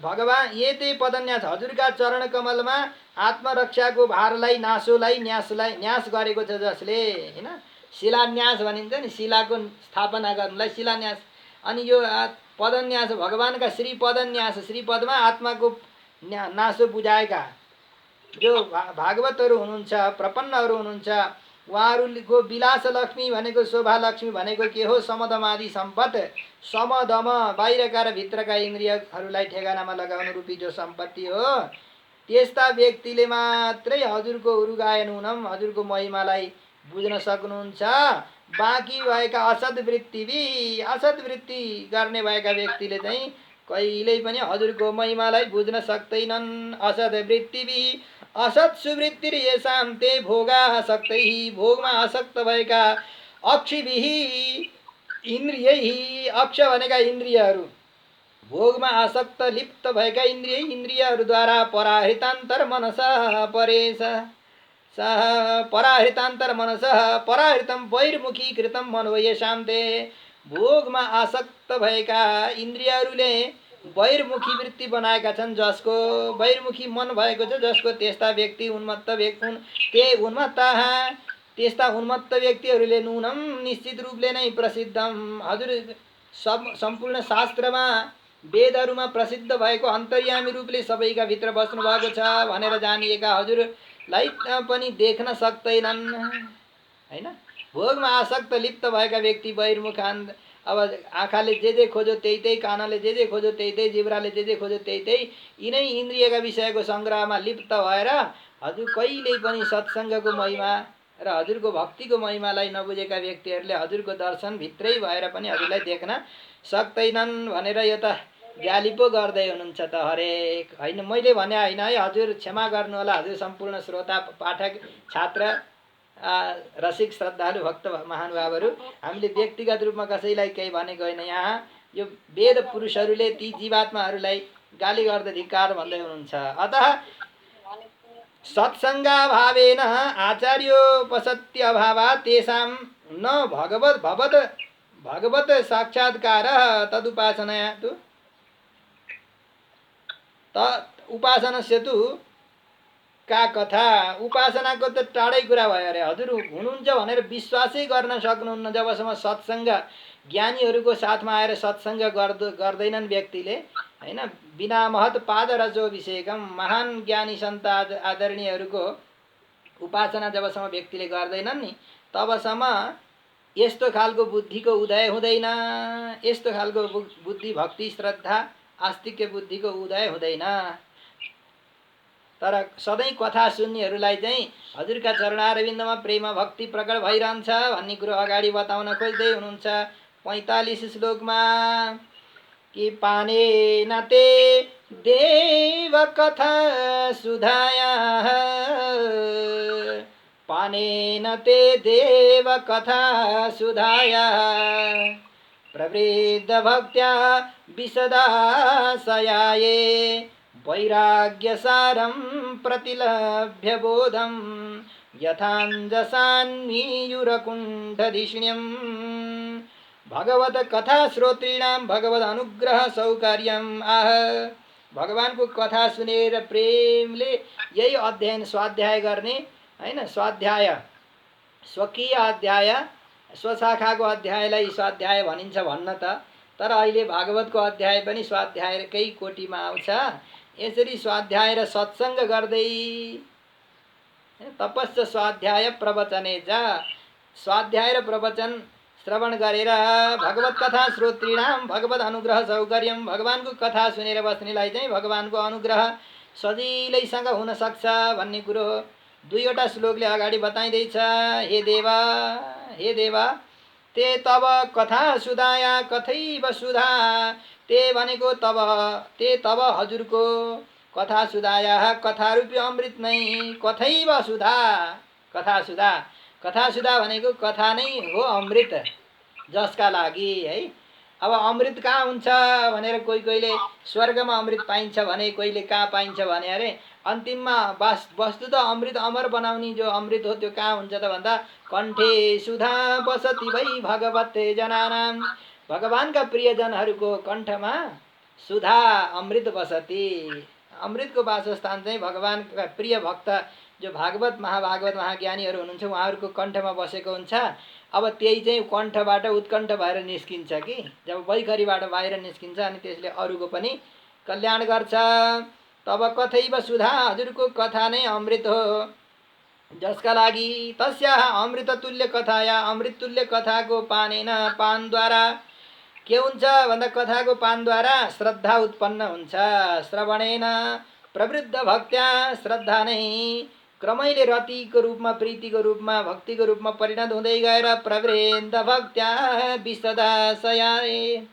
भगवान ये ते पदन्यास, हजुरका चरण कमलमा आत्मरक्षाको भारलाई न्यास गरेको छ जसले, होइन? शिलान्यास भनिन्छ नि, शिलाको स्थापना गर्नुलाई शिलान्यास। अनि यो पदन्यास भगवानका श्री पदन्यास, श्रीपदमा आत्माको नासो बुझाएका जो भागवतहरू हुनुहुन्छ, प्रपन्नहरू हुनुहुन्छ, उहाँहरूको विलास लक्ष्मी भनेको, शोभा लक्ष्मी भनेको के हो? समदम आदि सम्पत, समदम बाहिरका र भित्रका इन्द्रियहरूलाई ठेगानामा लगाउनु रूपी जो सम्पत्ति हो, त्यस्ता व्यक्तिले मात्रै हजुरको उरुगायन हुनम, हजुरको महिमालाई बुझ्न सक्नुहुन्छ। बाँकी भएका असद्वृत्ति गर्ने भएका व्यक्तिले चाहिँ कहिल्यै पनि हजुरको महिमालाई बुझ्न सक्दैनन्। असद वृत्तिवि असत सुवृत्तिर येषां ते भोगासक्तैः भोगमा आसक्त भएका अक्षिभिः इन्द्रियैः अक्ष भनेका इन्द्रियहरू भोगमा आसक्त लिप्त भएका इन्द्रियहरूद्वारा पराहृतान्तर मनसः परेश पराहृतान्तर मनसः पराहृतम बहिर्मुखीकृतम मनो येषां ते भोगमा आसक्त भएका इन्द्रियहरूले बहिर्मुखी वृत्ति बनाएका छन् जसको बहिर्मुखी मन भएको छ जसको त्यस्ता व्यक्ति त्यस्ता उन्मत्त व्यक्तिहरूले नूनम निश्चित रूपले नै प्रसिद्धम हजुर सम्पूर्ण शास्त्रमा वेदहरूमा प्रसिद्ध भएको अन्तर्यामी रूपले सबैका भित्र बस्नु भएको छ भनेर जानिएका हजुरलाई पनि देख्न सक्दैनन् हैन। भोगमा आसक्त लिप्त भएका व्यक्ति बहिर्मुखान अब आँखाले जे खोज्यो त्यही कानले जे खोज्यो त्यही जिब्राले जे खोज्यो त्यही यिनै इन्द्रियका विषयको सङ्ग्रहमा लिप्त भएर हजुर कहिल्यै पनि सत्सङ्गको महिमा र हजुरको भक्तिको महिमालाई नबुझेका व्यक्तिहरूले हजुरको दर्शन भित्रै भएर पनि हजुरलाई देख्न सक्दैनन् भनेर यो त गाली पो गर्दै हुनुहुन्छ त हरेक होइन। मैले भने होइन है, हजुर क्षमा गर्नु होला हजुर सम्पूर्ण श्रोता पाठक छात्र रसिक श्रद्धालु भक्त महानुभावहरू। हामीले व्यक्तिगत रूपमा कसैलाई केही भनेको होइन। यहाँ यो वेद पुरुषहरूले ती जीवात्माहरूलाई गाली गर्दै धिक्कार भन्दै हुनुहुन्छ। अतः सत्सङ्गाभावेन आचार्योपसत्य अभावात् तेषां न भगवत साक्षात्कारः तदुपासनया तु उपासनस्य तु का कथा उपासनाको त टाढै कुरा भयो अरे। हजुर हुनुहुन्छ भनेर विश्वासै गर्न सक्नुहुन्न जबसम्म सत्सङ्ग ज्ञानीहरूको साथमा आएर सत्सङ्ग गर्दैनन् व्यक्तिले हैन। बिना महत पाद रजोभिषेकम महान ज्ञानी सन्त आदरणीयहरूको उपासना जबसम्म व्यक्तिले गर्दैनन् नि तबसम्म यस्तो खालको बुद्धिको उदय हुँदैन। यस्तो खालको बुद्धि भक्ति श्रद्धा आस्तिक्य बुद्धिको उदय हुँदैन। तर सधैँ कथा सुन्नेहरूलाई चाहिँ हजुरका चरणारविन्दमा प्रेम भक्ति प्रकट भइरहन्छ भन्ने कुरो अगाडि बताउन खोज्दै हुनुहुन्छ। 45 श्लोकमा कि पानेन ते देव कथा सुधाया पानेन ते देव कथा सुधाया प्रवृद्ध भक्त्या विशदाशयाये वैराग्यसारं प्रतिलभ्य बोधं यथाञ्जसान्मीयुरकुण्ठधिष्ण्यं भगवत कथा श्रोतॄणां भगवत अनुग्रह सौकर्यम आह। भगवानको कथा सुनेर प्रेमले यही अध्ययन स्वाध्याय गर्ने हैन। स्वाध्याय स्वकीय अध्याय स्वशाखाको अध्यायलाई स्वाध्याय भनिन्छ भन्न त, तर अहिले भागवतको अध्याय पनि स्वाध्यायकै कोटीमा आउँछ। यसरी स्वाध्याय र सत्सङ्ग गर्दै तपस्स स्वाध्याय प्रवचने जा स्वाध्याय र प्रवचन श्रवण गरेर भगवत कथा श्रोतॄणाम भगवत अनुग्रह सौकर्यम भगवानको कथा सुनेर बस्नेलाई चाहिँ भगवानको अनुग्रह सजिलैसँग हुन सक्छ भन्ने कुरो 2वटा श्लोकले अगाडि बताइदैछ। हे देवा ते तब कथा सुधाया कथैव सुधा ते भनेको तब हजुरको कथा सुधाया कथारूपी अमृत नै कथैव सुधा कथा सुधा भनेको कथा नै हो अमृत जसका लागि है। अब अमृत कहाँ हुन्छ भनेर कोहीले स्वर्गमा अमृत पाइन्छ भने कोहीले कहाँ पाइन्छ भने अरे अन्तिममा वस्तु त अमृत अमर बनाउने जो अमृत हो त्यो कहाँ हुन्छ त भन्दा कण्ठे सुधा बसति भई भगवते जनानाम भगवानका प्रियजनहरूको कण्ठमा सुधा अमृत बसति। अमृतको वासस्थान चाहिँ भगवानका प्रिय भक्त जो भागवत महाज्ञानीहरू हुनुहुन्छ उहाँहरूको कण्ठमा बसेको हुन्छ। अब त्यही चाहिँ कण्ठबाट उत्कण्ठ भएर निस्किन्छ कि जब बैखरीबाट बाहिर निस्किन्छ अनि त्यसले अरूको पनि कल्याण गर्छ। तब कथैव सुधा हजुरको कथा नै अमृत हो जसका लागि तस्याः अमृत तुल्य कथाया अमृत तुल्य कथाको पानद्वारा के हुन्छ भन्दा कथाको पानद्वारा श्रद्धा उत्पन्न हुन्छ। श्रवणेन प्रवृद्ध भक्त्या श्रद्धा नै क्रमैले रतिको रूपमा प्रीतिको रूपमा भक्तिको रूपमा परिणत हुँदै गएर प्रवृद्ध भक्त्या विशदाशयाए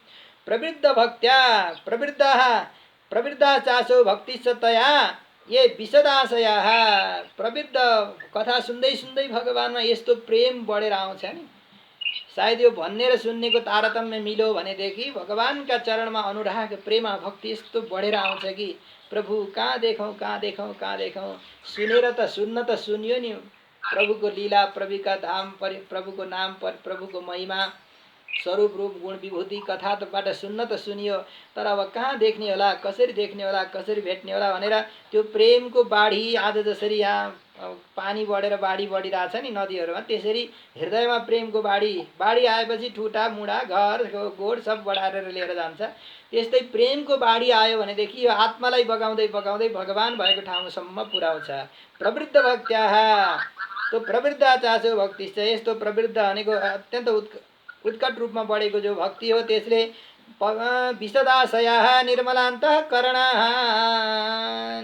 प्रवृद्ध भक्त्या प्रवृद्धा चासो भक्ति तया ये विशदाशया। प्रवृद्ध कथा सुन्दै सुन्दै भगवानमा यस्तो प्रेम बढेर आउँछ नि। सायद यो भन्ने र सुन्नेको तारतम्य मिल्यो भनेदेखि भगवानका चरणमा अनुराग प्रेम भक्ति यस्तो बढेर आउँछ कि प्रभु कहाँ देखौँ कहाँ देखौँ कहाँ देखौँ। सुनेर त सुन्न त सुनियो नि प्रभुको लीला, प्रभुका धाम, प्रभुको नाम, प्रभुको महिमा, स्वरूप रूप गुण विभूति कथाबाट सुन्न त सुनियो, तर अब कहाँ देख्ने होला, कसरी देख्ने होला, कसरी भेट्ने होला भनेर त्यो प्रेमको बाढी आज जसरी यहाँ पानी बढेर बाढी बढिरहेछ नि नदीहरूमा, त्यसरी हृदयमा प्रेमको बाढी आएपछि ठुटा मुढा घर गोड सब बढाएर लिएर जान्छ। त्यस्तै प्रेमको बाढी आयो भनेदेखि यो आत्मालाई बगाउँदै बगाउँदै भगवान भएको ठाउँसम्म पुर्याउँछ। प्रवृद्ध भक्त्याः, त्यो प्रवृद्ध चासो भक्ति छ। यस्तो प्रवृद्ध भनेको अत्यन्त उत्कट रूपमा बढेको जो भक्ति हो त्यसले विशदाशया निर्मलान्तःकरण,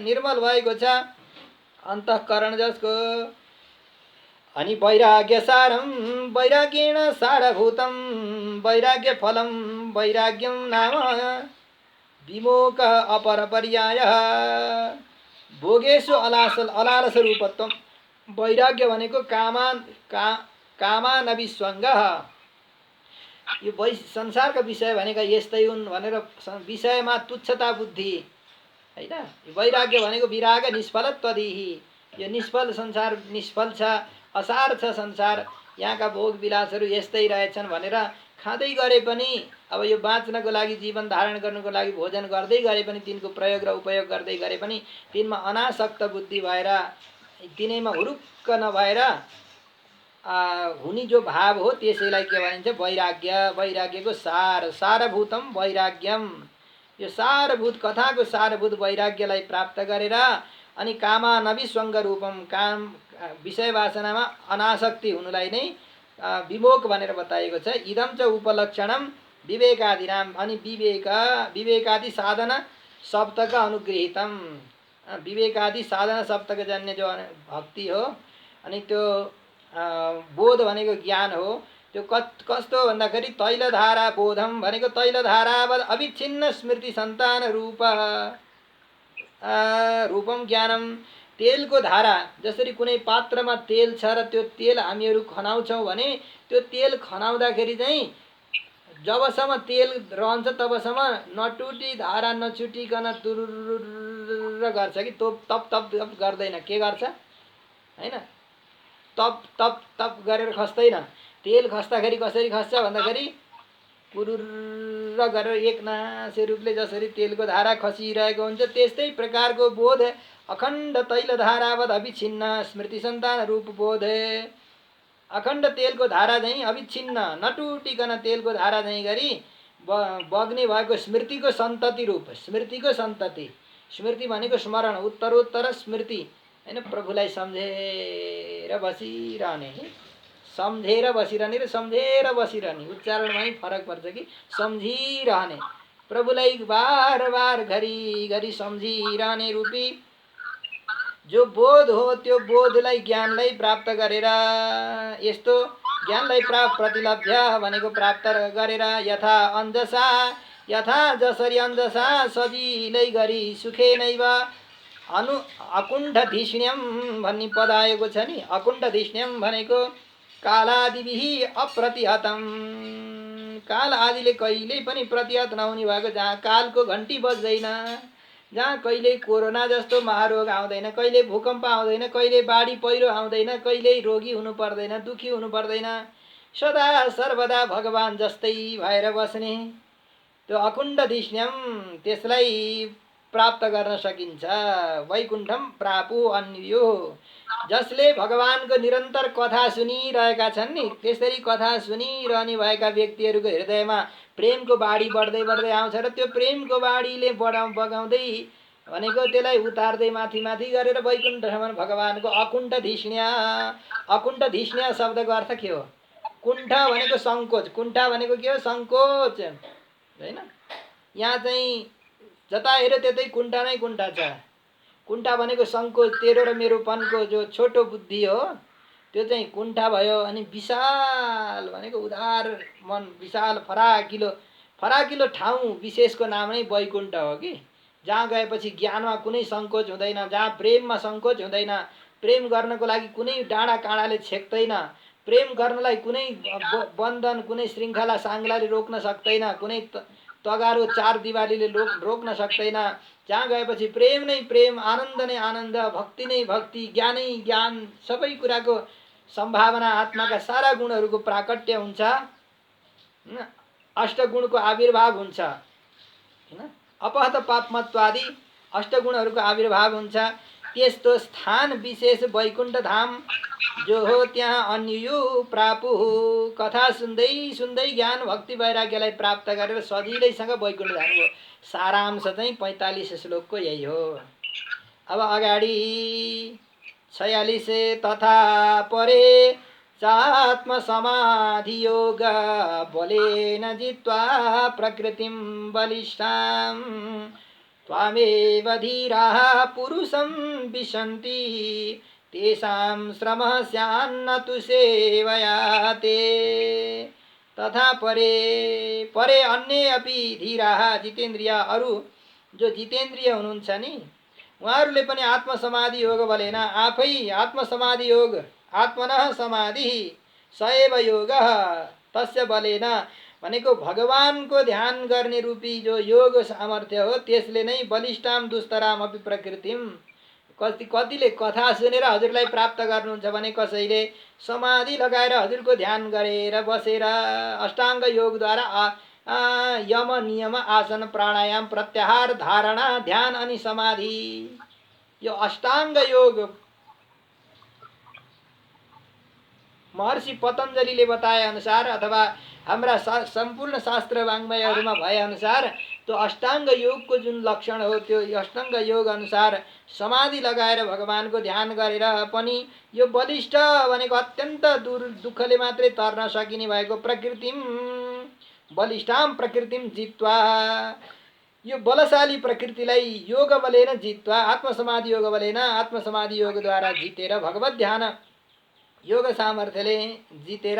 निर्मल भएको छ अन्तःकरण जसको। अनि वैराग्य सारम वैराग्येण सारभूतम वैराग्य फलम वैराग्यम नाम विमोक अपर पर्याय भोगेषु अलालस रूपत्वम। वैराग्य भनेको कामानविस्वङ्ग। यो संसारका विषय भनेका यस्तै हुन् भनेर विषयमा तुच्छता बुद्धि हैन। वैराग्य भनेको विराग निष्फलत्वदिहि, यो निष्फल संसार निष्फल छ, असार छ संसार, यहाँका भोग विलासहरू यस्तै रहेछन् भनेर खाँदै गरे पनि, अब यो बाँच्नको लागि जीवन धारण गर्नुको लागि भोजन गर्दै गरे पनि, तिनको प्रयोग र उपयोग गर्दै गरे पनि तिनमा अनासक्त बुद्धि भएर तिनैमा हुरुक्क नभएर हुने जो भाव हो त्यसैलाई के भनिन्छ वैराग्य। वैराग्यको सारभूतम वैराग्यम, यो सारभूत कथाको सारभूत वैराग्यलाई प्राप्त गरेर अनि कामानविस्वङ्ग रूपम, काम विषय वासनामा अनासक्ति हुनुलाई नै विमोक भनेर बताएको छ। इदम च उपलक्षणम विवेकादिनाम, अनि विवेकादि साधन सप्तक अनुगृहीतम, विवेकादि साधन सप्तक जन्य जो भक्ति हो अनि त्यो बोध भनेको ज्ञान हो। त्यो कस्तो भन्दाखेरि तैलधारा बोधम भनेको तैलधारावत् अविच्छिन्न स्मृति सन्तान रूपम ज्ञानम। तेलको धारा, जसरी कुनै पात्रमा तेल छ र त्यो तेल हामीहरू खनाउँछौँ भने त्यो तेल खनाउँदाखेरि चाहिँ जबसम्म तेल रहन्छ तबसम्म नटुटी धारा नछुटिकन तुरुर गर्छ कि तप तप गर्दैन। के गर्छ हैन, तप तप तप गरेर खस्दैन। तेल खस्दाखेरि कसरी खस्छ भन्दाखेरि पुरुर गरेर एकनासे रूपले जसरी तेलको धारा खसिरहेको हुन्छ त्यस्तै प्रकारको बोध अखण्ड तैलधारावत् अविच्छिन्न स्मृति सन्तान रूप बोध। अखण्ड तेलको धारा झैँ अविच्छिन्न नटुटिकन तेलको धारा झैँ गरी बग्ने भएको स्मृतिको सन्तति रूप, स्मृतिको सन्तति, स्मृति भनेको स्मरण, उत्तरोत्तर स्मृति हैन। प्रभुलाई सम्झेर बसिरहने, सम्झेर बसिरहने र सम्झेर बसिरहने उच्चारणमा नै फरक पर्छ कि सम्झिरहने, प्रभुलाई बार बार घरि घरि सम्झिरहने रूपी जो बोध हो त्यो बोधलाई ज्ञानलाई प्राप्त गरेर, यस्तो ज्ञानलाई प्रतिलभ्य भनेको प्राप्त गरेर यथा अन्जसा, यथा जसरी अन्जसा सजिलै गरी सुखे नैव अकुण्ठधिष्ण्यम भन्ने पद आएको छ नि। अकुण्ठधिष्ण्यम भनेको कालादिभिहि अप्रतिहतम, काल आदिले कहिल्यै पनि प्रतिहत नहुने भएको, जहाँ कालको घन्टी बज्दैन, जहाँ कहिले कोरोना जस्तो महारोग आउँदैन, कहिले भूकम्प आउँदैन, कहिले बाढी पहिरो आउँदैन, कहिले रोगी हुनु पर्दैन, दुखी हुनु पर्दैन, सदा सर्वदा भगवान जस्तै भएर बस्ने त्यो अकुण्ठधिष्ण्यम, त्यसलाई प्राप्त गर्न सकिन्छ। वैकुण्ठम प्रापु अन्यो, जसले भगवानको निरन्तर कथा सुनिरहेका छन् नि, त्यसरी कथा सुनिरहने भएका व्यक्तिहरूको हृदयमा प्रेमको बाढी बढ्दै बढ्दै आउँछ र त्यो प्रेमको बाढीले बगाउँदै भनेको त्यसलाई उतार्दै माथि माथि गरेर वैकुण्ठसम्म भगवानको अकुण्ठधिष्ण्य। अकुण्ठधिष्ण्य शब्दको अर्थ के हो? कुण्ठ भनेको सङ्कोच, कुण्ठ भनेको के हो? सङ्कोच हैन। यहाँ चाहिँ जता हेऱ्यो त्यतै कुण्ठा नै कुण्ठा छ। कुण्ठा भनेको सङ्कोच, तेरो र मेरोपनको जो छोटो बुद्धि हो त्यो चाहिँ कुण्ठा भयो। अनि विशाल भनेको उदार मन, विशाल फराकिलो ठाउँ विशेषको नाम नै वैकुण्ठ हो कि, जहाँ गएपछि ज्ञानमा कुनै सङ्कोच हुँदैन, जहाँ प्रेममा सङ्कोच हुँदैन, प्रेम गर्नको लागि कुनै डाँडा काँडाले छेक्दैन, प्रेम गर्नलाई कुनै बन्धन कुनै श्रृङ्खला साङ्गलाले रोक्न सक्दैन, कुनै तगारो चार दिवालीले रोक्न सक्दैन। जहाँ गएपछि प्रेम नै प्रेम, आनन्द नै आनन्द, भक्ति नै भक्ति, ज्ञानै ज्ञान, सबै कुराको सम्भावना, आत्माका सारा गुणहरूको प्राकट्य हुन्छ, अष्टगुणको आविर्भाव हुन्छ हैन। अपहत पापमत्वादि अष्टगुणहरूको आविर्भाव हुन्छ। त्यस्तो स्थान विशेष वैकुण्ठ धाम जो हो, त्यहाँ अन्यु प्रापु। कथा सुन्दै सुन्दै ज्ञान भक्ति वैराग्यलाई प्राप्त गरेर सजिलैसँग वैकुण्ठ धामको सारांश चाहिँ 45 श्लोकको यही हो। अब अगाडि 46 तथा परे चात्म समाधि योग बलेन जित्वा प्रकृतिं बलिष्ठां त्वामेव धीराः पुरुषं विशन्ति तेषां श्रमः स्यान्न तु सेवया ते। तथा परे परे अन्य अपि धीराः जितेन्द्रिय, अरू जो जितेन्द्रिय हुनुहुन्छ नि उहाँहरूले पनि आत्मसमाधि योग बलेन, आफै आत्मसमाधि योग, आत्मनः समाधि सएव योग तस्य बलेन भनेको भगवानको ध्यान गर्ने रूपी जो योग सामर्थ्य हो, त्यसले नै बलिष्ठाम दुस्तराम अपि प्रकृतिम, कतिले कथा सुनेर हजुरलाई प्राप्त गर्नुहुन्छ भने कसैले समाधि लगाएर हजुरको ध्यान गरेर बसेर अष्टाङ्ग योगद्वारा यम नियम आसन प्राणायाम प्रत्याहार धारणा ध्यान अनि समाधि, यो अष्टाङ्ग योग महर्षि पतञ्जलिले बताए अनुसार अथवा हाम्रा सम्पूर्ण शास्त्र वाङ्मयहरूमा भए अनुसार त्यो अष्टाङ्ग योगको जुन लक्षण हो, त्यो अष्टाङ्ग योग अनुसार समाधि लगाएर भगवानको ध्यान गरेर पनि यो बलिष्ठ भनेको अत्यन्त दुःखले मात्रै तर्न सकिने भएको प्रकृतिम बलिष्ठाम प्रकृतिम जित्वा, यो बलशाली प्रकृतिलाई योग बलेन जित्वा, आत्मसमाधि योग बलेन आत्मसमाधि योगद्वारा जितेर भगवत ध्यान योग सामर्थ्यले जितेर